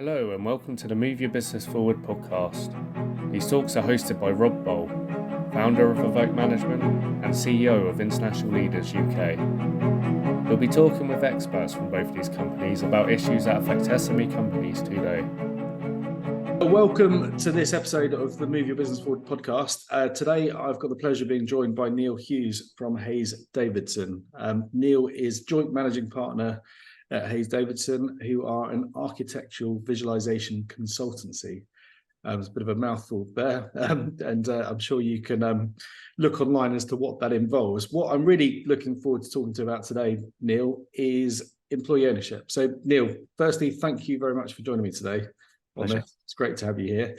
Hello and welcome to the Move Your Business Forward podcast. These talks are hosted by Rob Boll, founder of Evoke Management and CEO of International Leaders UK. We'll be talking with experts from both these companies about issues that affect SME companies today. Welcome to this episode of the Move Your Business Forward podcast. Today, I've got the pleasure of being joined by Neil Hughes from Hayes Davidson. Neil is joint managing partner at Hayes Davidson, who are an architectural visualization consultancy. It's a bit of a mouthful there, and I'm sure you can look online as to what that involves. What I'm really looking forward to talking to about today, Neil, is employee ownership. So, Neil, firstly, thank you very much for joining me today on this. It's great to have you here.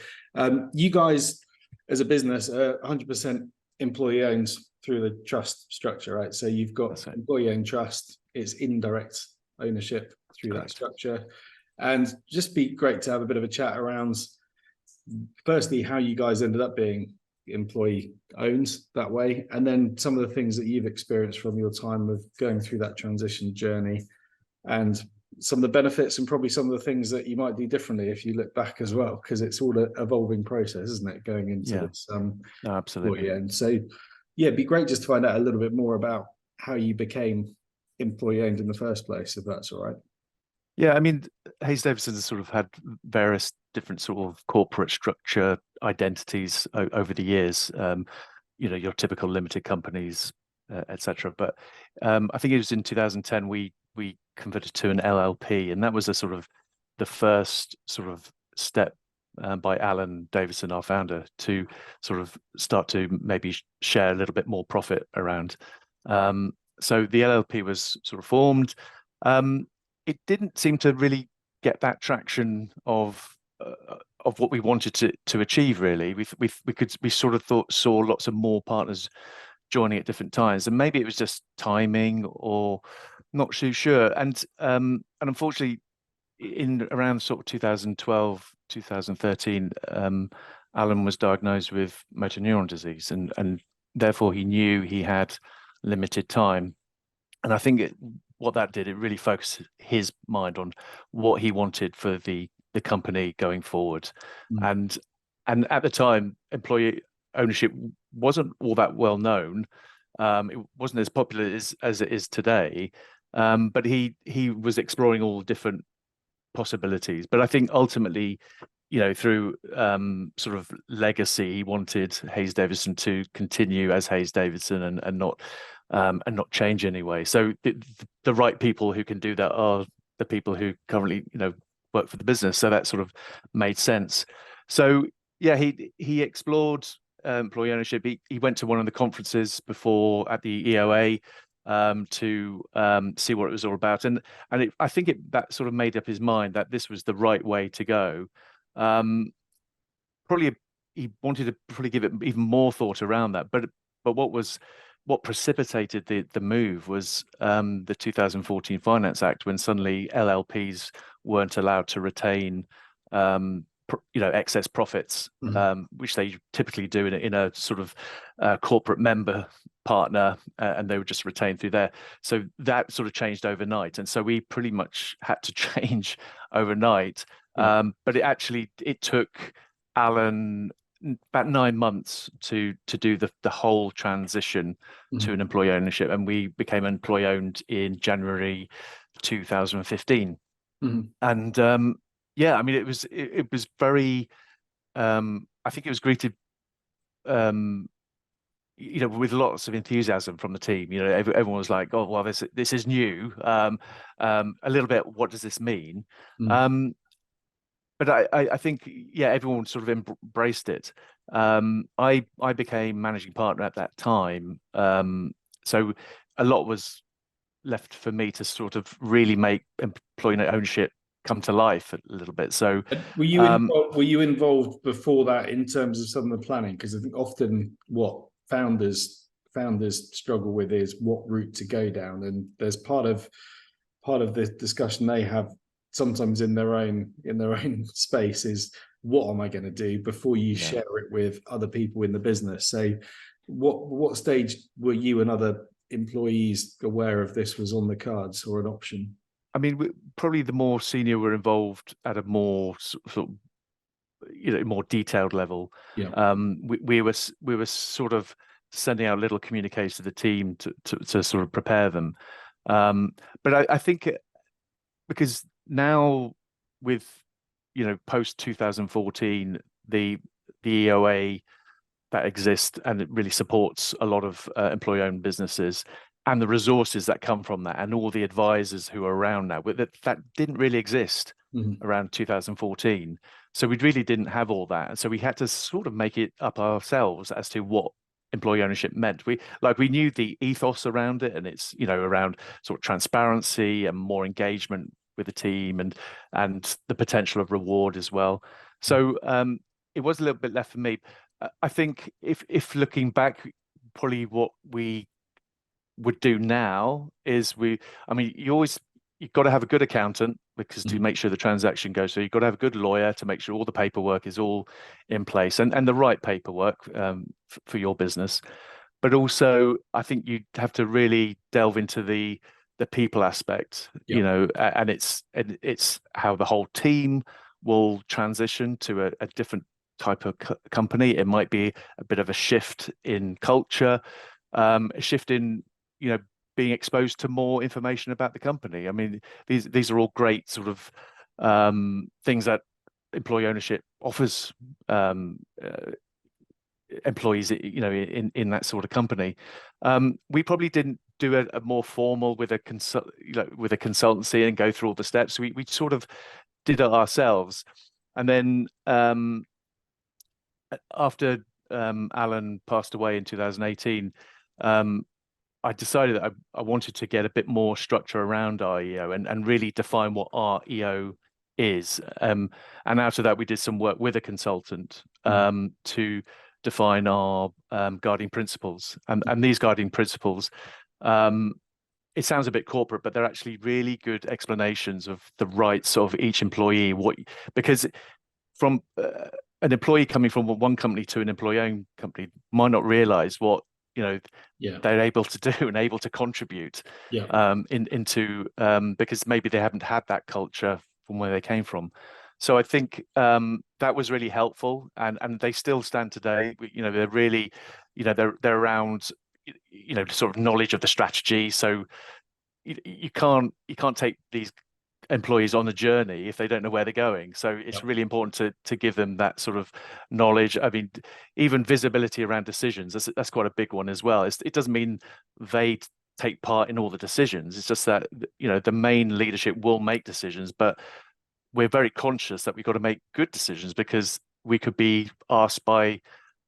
You guys, as a business, are 100% employee owned through the trust structure, right? So you've got employee owned trust, it's indirect ownership through that structure. And just be great to have a bit of a chat around, firstly, how you guys ended up being employee owned that way, and then some of the things that you've experienced from your time of going through that transition journey, and some of the benefits and probably some of the things that you might do differently if you look back as well, because it's all an evolving process, isn't it, going into this No, absolutely. And so it'd be great just to find out a little bit more about how you became employee owned in the first place, if that's all right. Yeah, I mean, Hayes Davidson has sort of had various different sort of corporate structure identities over the years. Your typical limited companies, etc. But I think it was in 2010 we converted to an LLP, and that was the first sort of step by Alan Davidson, our founder, to sort of start to maybe share a little bit more profit around. So the LLP was sort of formed. It didn't seem to really get that traction of what we wanted to achieve. Really, we sort of saw lots of more partners joining at different times, and maybe it was just timing or not too sure. And unfortunately, in around sort of 2012, 2013, Alan was diagnosed with motor neuron disease, and therefore he knew he had limited time. And I think what that did, it really focused his mind on what he wanted for the company going forward. And at the time, employee ownership wasn't all that well known. It wasn't as popular as it is today. But he was exploring all different possibilities. But I think ultimately, through sort of legacy, he wanted Hayes Davidson to continue as Hayes Davidson and not change anyway. So the right people who can do that are the people who currently work for the business. So that sort of made sense. So yeah, he explored employee ownership. He went to one of the conferences before at the EOA to see what it was all about, and I think that sort of made up his mind that this was the right way to go. Probably he wanted to probably give it even more thought around that, but what precipitated the move was the 2014 Finance Act, when suddenly LLPs weren't allowed to retain excess profits, which they typically do in a sort of corporate member partner, and they were just retained through there. So that sort of changed overnight, and so we pretty much had to change overnight. But it took Alan about 9 months to do the whole transition to an employee ownership, and we became employee owned in January 2015. And I mean, it was very I think it was greeted with lots of enthusiasm from the team. Everyone was like, oh well, this is new, a little bit, what does this mean? But I think everyone sort of embraced it. I became managing partner at that time, so a lot was left for me to sort of really make employee ownership come to life a little bit. So were you involved before that in terms of some of the planning? Because I think often what founders struggle with is what route to go down, and there's part of the discussion they have sometimes in their own space is, what am I going to do before you share it with other people in the business? So what stage were you and other employees aware of this was on the cards or an option? I mean, probably the more senior we're involved at a more sort of, more detailed level. Yeah. We were sort of sending out little communiques to the team to sort of prepare them. But I think because now with, post 2014, the EOA that exists, and it really supports a lot of employee-owned businesses, and the resources that come from that, and all the advisors who are around now, but that didn't really exist around 2014. So we really didn't have all that, and so we had to sort of make it up ourselves as to what employee ownership meant. We knew the ethos around it, and it's around sort of transparency and more engagement with the team, and the potential of reward as well. So it was a little bit left for me. I think if looking back, probably what we would do now is you've got to have a good accountant, because to make sure the transaction goes. So you've got to have a good lawyer to make sure all the paperwork is all in place, and the right paperwork for your business. But also, I think you'd have to really delve into the people aspect, and it's how the whole team will transition to a different type of company. It might be a bit of a shift in culture, a shift in being exposed to more information about the company. I mean, these are all great sort of things that employee ownership offers employees, in that sort of company. We probably didn't do a more formal with a consultancy and go through all the steps. We sort of did it ourselves, and then after Alan passed away in 2018, I decided that I wanted to get a bit more structure around our EO, and really define what our EO is. And out of that, we did some work with a consultant to define our guiding principles. And these guiding principles, it sounds a bit corporate, but they're actually really good explanations of the rights of each employee. Because from an employee coming from one company to an employee-owned company might not realize what they're able to do and able to contribute into because maybe they haven't had that culture from where they came from. So I think that was really helpful, and they still stand today. They're really, they're around, sort of knowledge of the strategy. So you can't take these employees on a journey if they don't know where they're going. So it's really important to give them that sort of knowledge. I mean, even visibility around decisions, that's quite a big one as well. It doesn't mean they take part in all the decisions. It's just that the main leadership will make decisions, but we're very conscious that we've got to make good decisions, because we could be asked by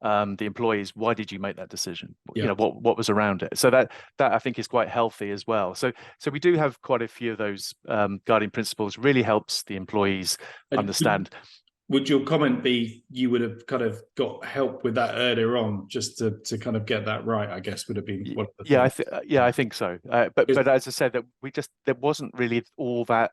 the employees, why did you make that decision? What was around it? So that I think is quite healthy as well. So we do have quite a few of those guiding principles. Really helps the employees understand. Would your comment be you would have kind of got help with that earlier on, just to kind of get that right? I guess would have been one of the things. I think so. But as I said, that there wasn't really all that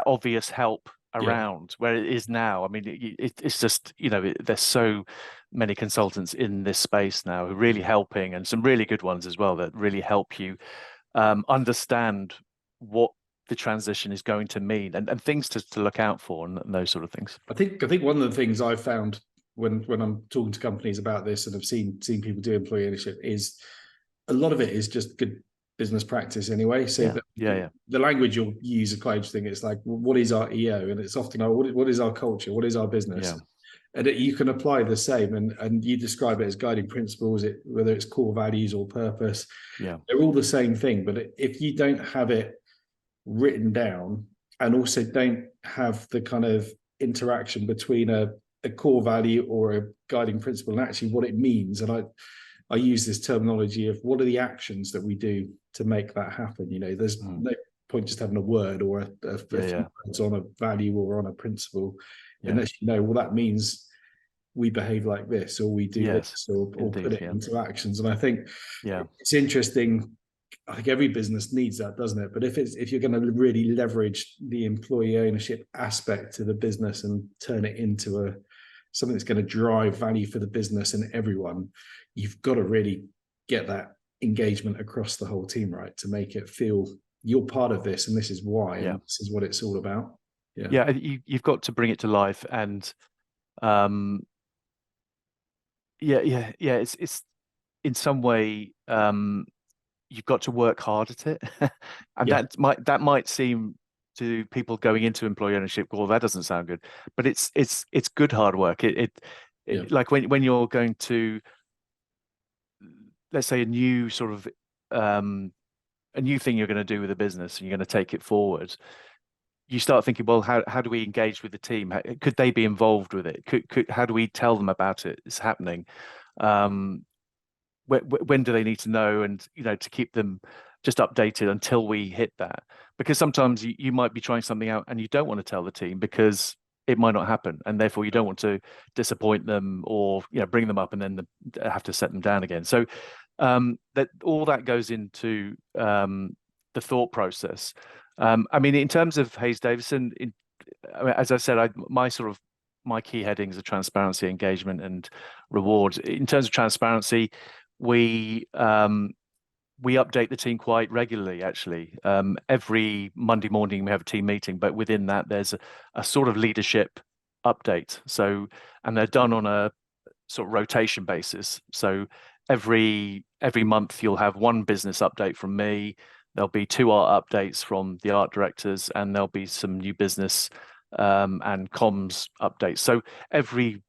obvious help around where it is now. I mean, it's just there's so many consultants in this space now who are really helping, and some really good ones as well, that really help you understand what the transition is going to mean, and things to look out for, and those sort of things. I think one of the things I've found when I'm talking to companies about this, and I've seen people do employee ownership, is a lot of it is just good business practice anyway. So the language you'll use is quite interesting. It's like, what is our EO? And it's often, what is our culture? What is our business? And you can apply the same, and you describe it as guiding principles, whether it's core values or purpose. They're all the same thing. But if you don't have it written down, and also don't have the kind of interaction between a core value or a guiding principle and actually what it means, and I use this terminology of what are the actions that we do to make that happen. There's no point just having a word or a few words on a value or on a principle, unless well, that means we behave like this, or we do this, or put it into actions. And I think it's interesting. I think every business needs that, doesn't it? But if you're going to really leverage the employee ownership aspect to the business and turn it into something that's going to drive value for the business and everyone, you've got to really get that engagement across the whole team, right, to make it feel you're part of this, and this is why, Yeah. and this is what it's all about. Yeah. Yeah, you've got to bring it to life, and yeah. It's in some way you've got to work hard at it, and Yeah. that might seem to people going into employee ownership, well, that doesn't sound good, but it's good hard work. Yeah. Like when you're going to, let's say, a new thing you're going to do with a business, and you're going to take it forward. You start thinking, well, how do we engage with the team? Could they be involved with it? How do we tell them about it? It's happening. When do they need to know? And to keep them just updated until we hit that. Because sometimes you might be trying something out and you don't want to tell the team because it might not happen, and therefore you don't want to disappoint them, or bring them up and then have to set them down again. So that all that goes into the thought process. I mean, in terms of Hayes Davidson, as I said, my key headings are transparency, engagement, and reward. In terms of transparency, we update the team quite regularly, actually. Every Monday morning we have a team meeting, but within that there's a sort of leadership update. So, and they're done on a sort of rotation basis. So every month you'll have one business update from me. There'll be 2 art updates from the art directors, and there'll be some new business and comms updates. So every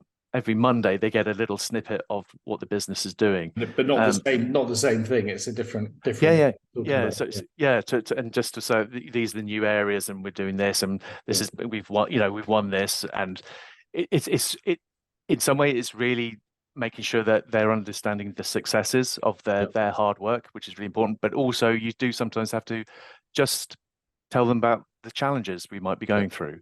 Monday they get a little snippet of what the business is doing, but not the same thing. It's a different. Yeah. So and just to say these are the new areas, and we're doing this, and this is we've won this, and it's in some way it's really making sure that they're understanding the successes of their hard work, which is really important. But also you do sometimes have to just tell them about the challenges we might be going through.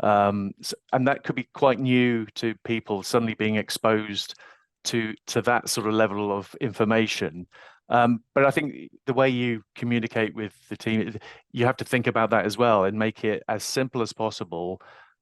And that could be quite new to people, suddenly being exposed to that sort of level of information. But I think the way you communicate with the team, you have to think about that as well and make it as simple as possible.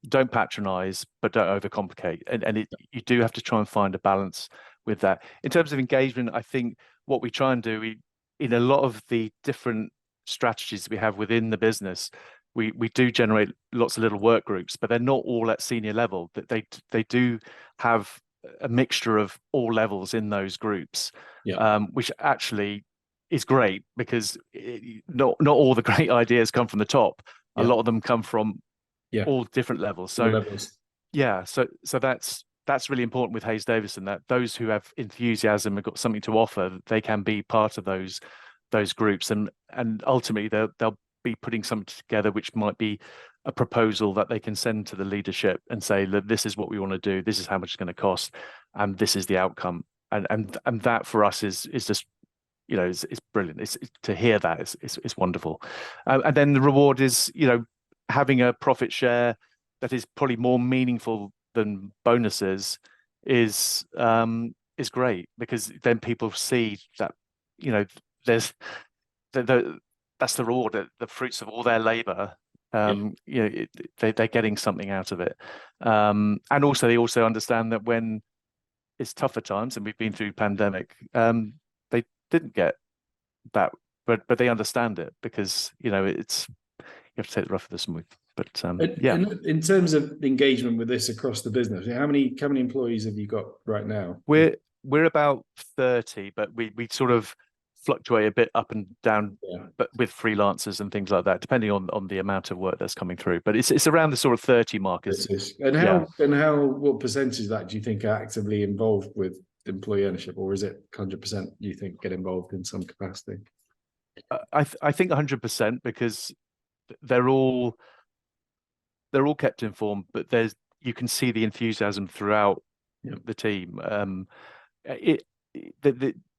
Don't patronize, but don't overcomplicate. And you do have to try and find a balance with that. In terms of engagement, I think what we try and do in a lot of the different strategies we have within the business, we do generate lots of little work groups, but they're not all at senior level. That they do have a mixture of all levels in those groups, which actually is great, because not all the great ideas come from the top. A lot of them come from all different levels. So so that's really important with Hayes Davidson, that those who have enthusiasm and got something to offer, they can be part of those groups, and ultimately they'll be putting something together which might be a proposal that they can send to the leadership and say, look, this is what we want to do, this is how much it's going to cost, and this is the outcome. And that for us is just it's brilliant. It's to hear that it's wonderful. And then the reward is having a profit share that is probably more meaningful than bonuses is great, because then people see that there's that's the reward, the fruits of all their labor. They're getting something out of it, and also they also understand that when it's tougher times, and we've been through pandemic, they didn't get that, but they understand it, because it's, you have to take the rough with the smooth. But in terms of engagement with this across the business, how many employees have you got right now? We're about 30, but we sort of fluctuate a bit up and down, but with freelancers and things like that, depending on the amount of work that's coming through. But it's around the sort of 30 mark. What percentage of that do you think are actively involved with employee ownership, or is it 100%? You think get involved in some capacity? I think 100%, because they're all kept informed, but you can see the enthusiasm throughout the team.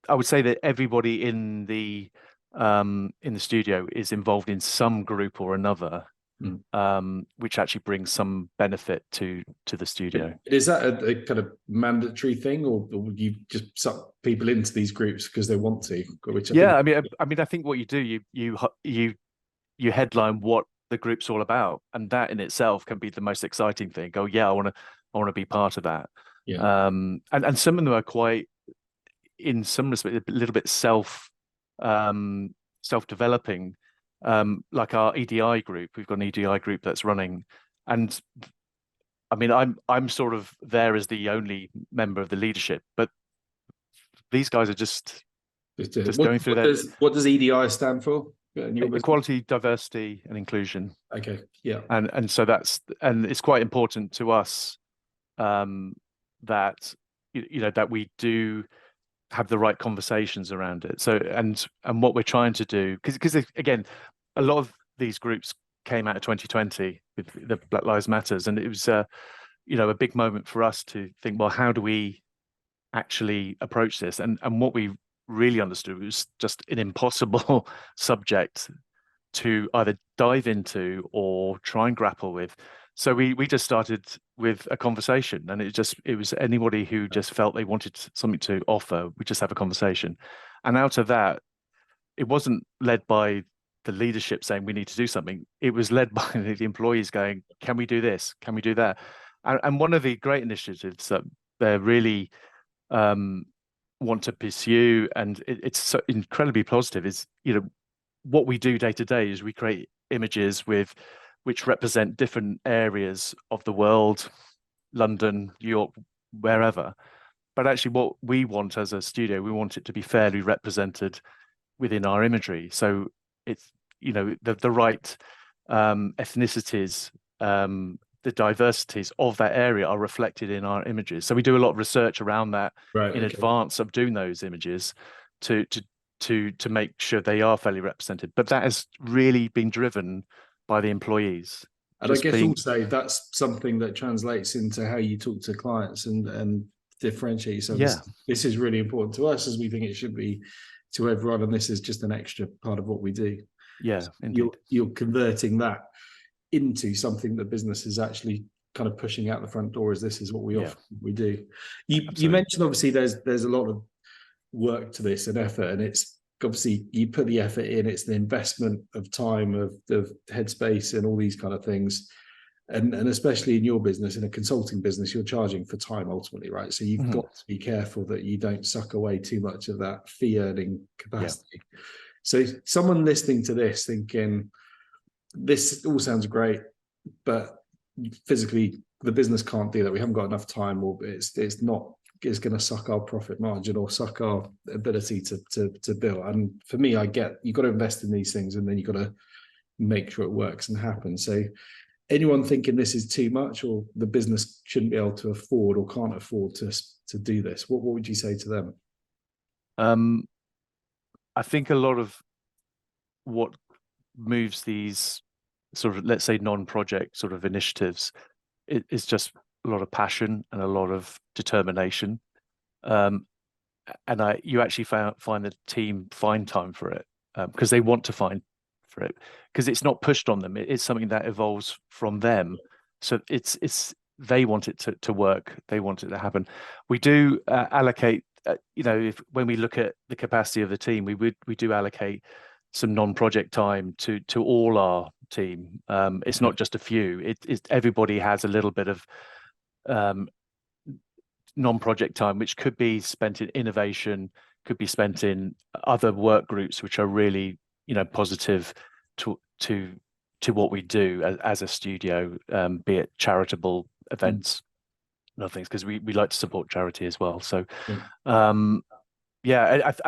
I would say that everybody in the studio is involved in some group or another, which actually brings some benefit to the studio. Is that a kind of mandatory thing, or would you just suck people into these groups because they want to? I think what you do, you headline what the group's all about, and that in itself can be the most exciting thing. Go, I want to be part of that. And some of them are quite, in some respects, a little bit self-developing, like our EDI group. We've got an EDI group that's running, and I mean, I'm sort of there as the only member of the leadership, but these guys are just going through that. What does EDI stand for in your business? Equality, diversity, and inclusion. Okay, yeah, and so it's quite important to us that that we do have the right conversations around it. So and what we're trying to do, because again, a lot of these groups came out of 2020 with the Black Lives Matters, and it was a big moment for us to think, well, how do we actually approach this? And what we really understood was just an impossible subject to either dive into or try and grapple with. So we just started with a conversation, and it was anybody who just felt they wanted something to offer, we just have a conversation. And out of that, it wasn't led by the leadership saying we need to do something. It was led by the employees going, can we do this? Can we do that? And one of the great initiatives that they're really want to pursue, and it's so incredibly positive, is what we do day to day is we create images which represent different areas of the world, London, New York, wherever. But actually what we want as a studio, we want it to be fairly represented within our imagery. So it's, the right ethnicities, the diversities of that area are reflected in our images. So we do a lot of research around that in advance of doing those images to make sure they are fairly represented. But that has really been driven by the employees. And I guess also that's something that translates into how you talk to clients and differentiate yourself. Yeah. This is really important to us, as we think it should be to everyone, and this is just an extra part of what we do. Yeah, so indeed. You're converting that into something that business is actually kind of pushing out the front door, as this is what we do. You mentioned obviously there's a lot of work to this and effort, and it's obviously you put the effort in, it's the investment of time, of headspace and all these kind of things, and especially in your business, in a consulting business, you're charging for time ultimately, right? So you've got to be careful that you don't suck away too much of that fee earning capacity. So someone listening to this thinking, this all sounds great, but physically the business can't do that, we haven't got enough time, or it's going to suck our profit margin or suck our ability to build. And for me, I get you've got to invest in these things, and then you've got to make sure it works and happens. So anyone thinking this is too much, or the business shouldn't be able to afford or can't afford to do this, what would you say to them? I think a lot of what moves these sort of, let's say, non-project sort of initiatives is just a lot of passion and a lot of determination, and you actually find the team find time for it because they want to find for it, because it's not pushed on them. It's something that evolves from them. So it's they want it to work. They want it to happen. We do allocate. When we look at the capacity of the team, we do allocate some non-project time to all our team. It's not just a few. Everybody has a little bit of non-project time, which could be spent in innovation, could be spent in other work groups, which are really positive to what we do as a studio, be it charitable events and other things, because we like to support charity as well. So I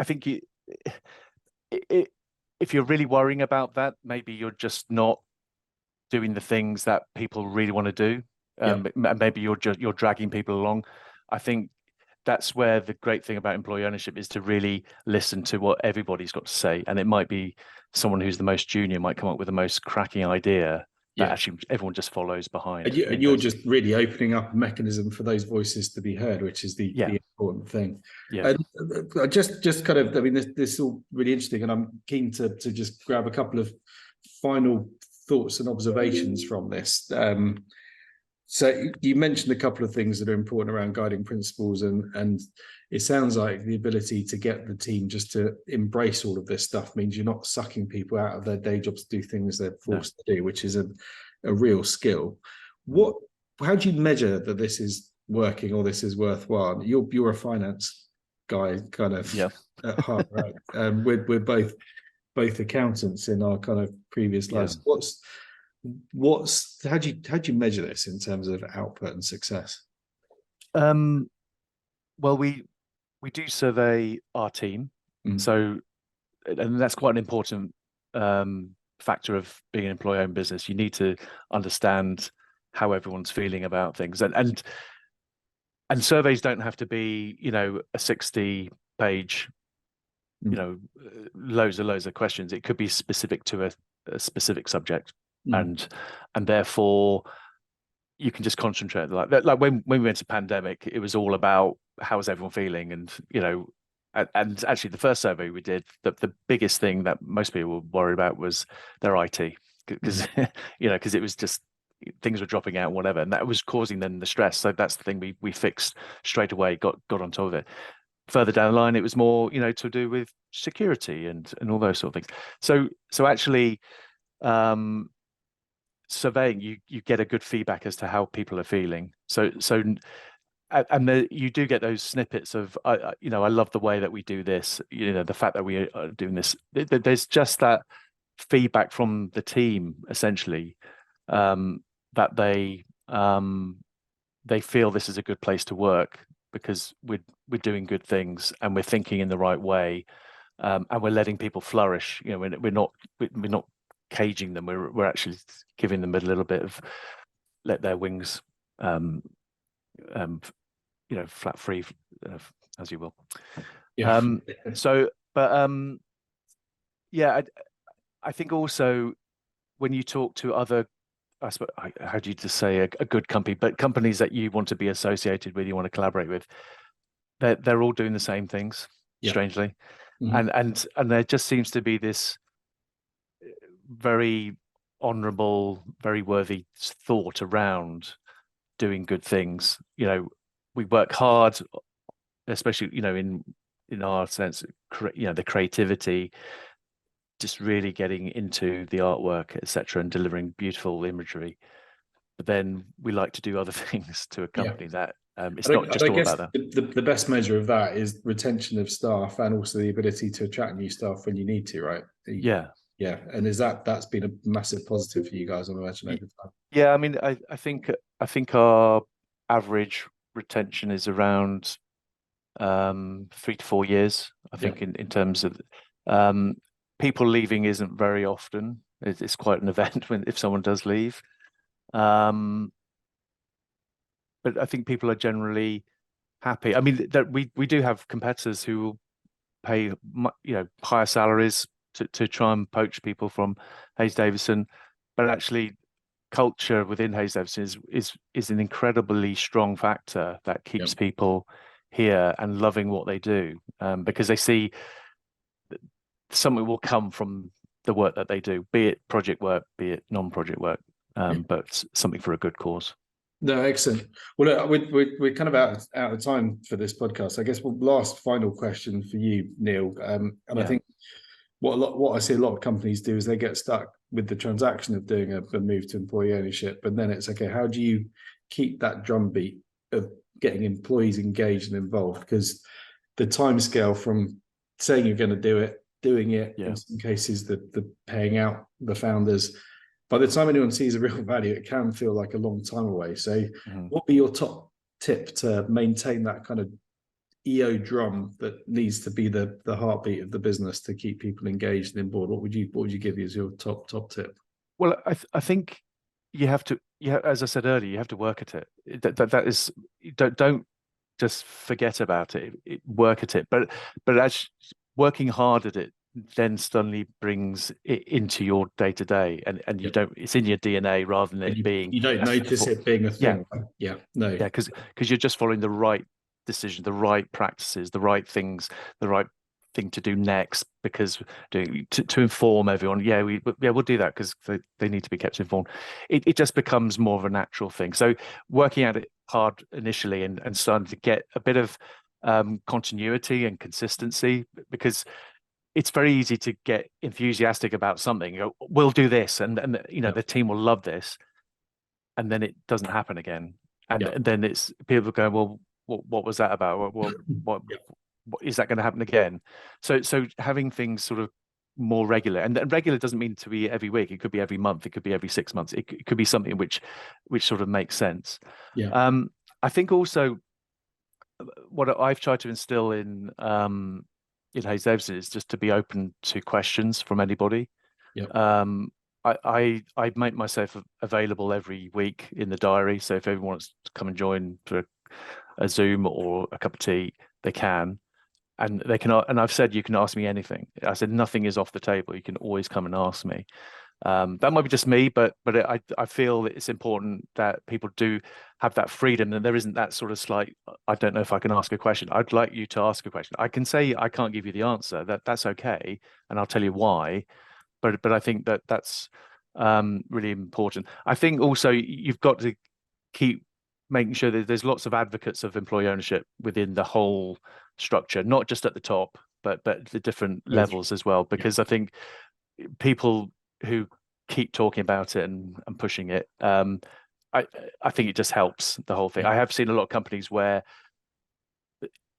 think if you're really worrying about that, maybe you're just not doing the things that people really want to do. Maybe you're dragging people along. I think that's where the great thing about employee ownership is to really listen to what everybody's got to say. And it might be someone who's the most junior might come up with the most cracking idea that actually everyone just folloes behind. And you're just really opening up a mechanism for those voices to be heard, which is the important thing. And just kind of, I mean, this is all really interesting, and I'm keen to just grab a couple of final thoughts and observations from this. So you mentioned a couple of things that are important around guiding principles, and it sounds like the ability to get the team just to embrace all of this stuff means you're not sucking people out of their day jobs to do things they're forced to do, which is a real skill. How do you measure that this is working or this is worthwhile? You're a finance guy, kind of at heart, right? We're both both accountants in our kind of previous Yeah. lives. How do you measure this in terms of output and success? Well, we do survey our team, so and that's quite an important factor of being an employee-owned business. You need to understand how everyone's feeling about things, and surveys don't have to be, a 60-page, loads of questions. It could be specific to a specific subject, and therefore you can just concentrate. Like when we went to pandemic, it was all about how was everyone feeling, and and actually the first survey we did, the biggest thing that most people were worried about was their IT, because because it was just things were dropping out and whatever, and that was causing them the stress. So that's the thing we fixed straight away, got on top of it. Further down the line, it was more to do with security and all those sort of things. So actually, surveying, you get a good feedback as to how people are feeling. And you do get those snippets of I love the way that we do this, the fact that we are doing this. There's just that feedback from the team, essentially, that they feel this is a good place to work because we're doing good things and we're thinking in the right way, and we're letting people flourish. We're not caging them. We're actually giving them a little bit of let their wings flat free, as you will. Yeah. I think also when you talk to other, I suppose, how do you just say a good company, but companies that you want to be associated with, you want to collaborate with, they're all doing the same things, strangely. And there just seems to be this very honorable, very worthy thought around doing good things. We work hard, especially in our sense, the creativity, just really getting into the artwork, etc., and delivering beautiful imagery. But then we like to do other things to a company that it's not just all about that. The best measure of that is retention of staff and also the ability to attract new staff when you need to, right? Yeah. And that's been a massive positive for you guys, I imagine, over time. Yeah, I mean, I think our average retention is around 3 to 4 years. I think in terms of people leaving isn't very often. It's quite an event if someone does leave. But I think people are generally happy. I mean, that we do have competitors who will pay higher salaries to try and poach people from Hayes Davidson, but actually culture within Hayes Davidson is an incredibly strong factor that keeps people here and loving what they do, because they see something will come from the work that they do, be it project work, be it non-project work, but something for a good cause. No, excellent. Well, look, we're kind of out of time for this podcast. I guess last final question for you, Neil. I think what I see a lot of companies do is they get stuck with the transaction of doing a move to employee ownership, and then it's okay, how do you keep that drumbeat of getting employees engaged and involved? Because the timescale from saying you're going to do it, doing it, in some cases, the paying out the founders, by the time anyone sees a real value, it can feel like a long time away. So what would be your top tip to maintain that kind of EO drum that needs to be the heartbeat of the business to keep people engaged and in board? What would you give as your top tip? Well, I think you have to, as I said earlier, you have to work at it. That is, don't just forget about it. Work at it, but as working hard at it then suddenly brings it into your day to day, and you don't. It's in your DNA rather than it being. You don't notice it being a thing. Because you're just following the right decision, the right practices, the right things, the right thing to do next, because to inform everyone. We'll do that because they need to be kept informed. It just becomes more of a natural thing. So working at it hard initially and starting to get a bit of continuity and consistency, because it's very easy to get enthusiastic about something. We'll do this, and the team will love this, and then it doesn't happen again, and then it's people going, well, what was that about? What is that going to happen again? So having things sort of more regular. And regular doesn't mean to be every week. It could be every month. It could be every 6 months. It could be something which sort of makes sense. Yeah. I think also what I've tried to instill in Hayes Davidson is just to be open to questions from anybody. Yeah. I make myself available every week in the diary. So if everyone wants to come and join for a Zoom or a cup of tea, they can. And they can, and I've said you can ask me anything. I said nothing is off the table. You can always come and ask me. That might be just me, but I feel that it's important that people do have that freedom, and there isn't that sort of slight, I don't know if I can ask a question. I'd like you to ask a question. I can say I can't give you the answer. That's okay, and I'll tell you why. But I think that's really important. I think also you've got to keep making sure that there's lots of advocates of employee ownership within the whole structure, not just at the top, but the different levels as well. Because I think people who keep talking about it and pushing it, I think it just helps the whole thing. I have seen a lot of companies where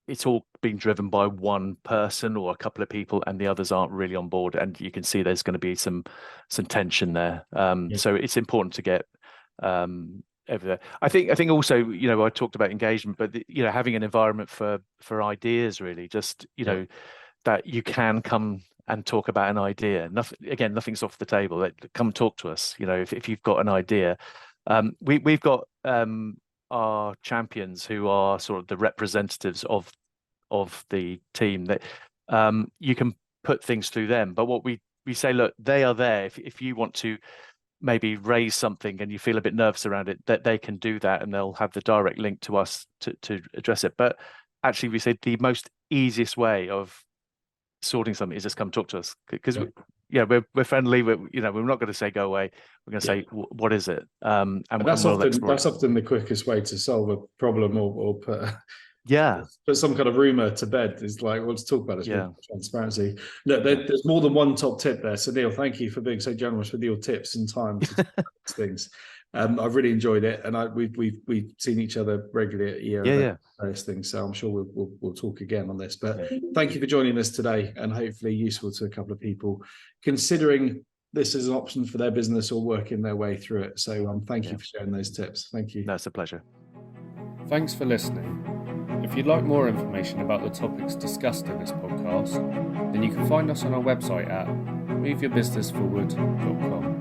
it's all being driven by one person or a couple of people, and the others aren't really on board, and you can see there's going to be some tension there. So it's important to get over there. I think also, I talked about engagement, but having an environment for ideas, really, just that you can come and talk about an idea. Nothing's off the table. Come talk to us. If you've got an idea, we've got our champions who are sort of the representatives of the team that you can put things through them. But what we say, look, they are there. If you want to maybe raise something and you feel a bit nervous around it, that they can do that, and they'll have the direct link to us to address it. But actually, we say the most easiest way of sorting something is just come talk to us, because we're friendly. We're not going to say go away. We're going to say what is it, and that's often the quickest way to solve a problem or put some kind of rumor to bed. Is like, let's talk about it. Transparency. Look, there's more than one top tip there. So Neil, thank you for being so generous with your tips and time to talk about these things. I've really enjoyed it, and we've seen each other regularly at year various things. So I'm sure we'll talk again on this. But thank you for joining us today, and hopefully useful to a couple of people considering this as an option for their business or working their way through it. So thank you for sharing those tips. Thank you. That's a pleasure. Thanks for listening. If you'd like more information about the topics discussed in this podcast, then you can find us on our website at moveyourbusinessforward.com.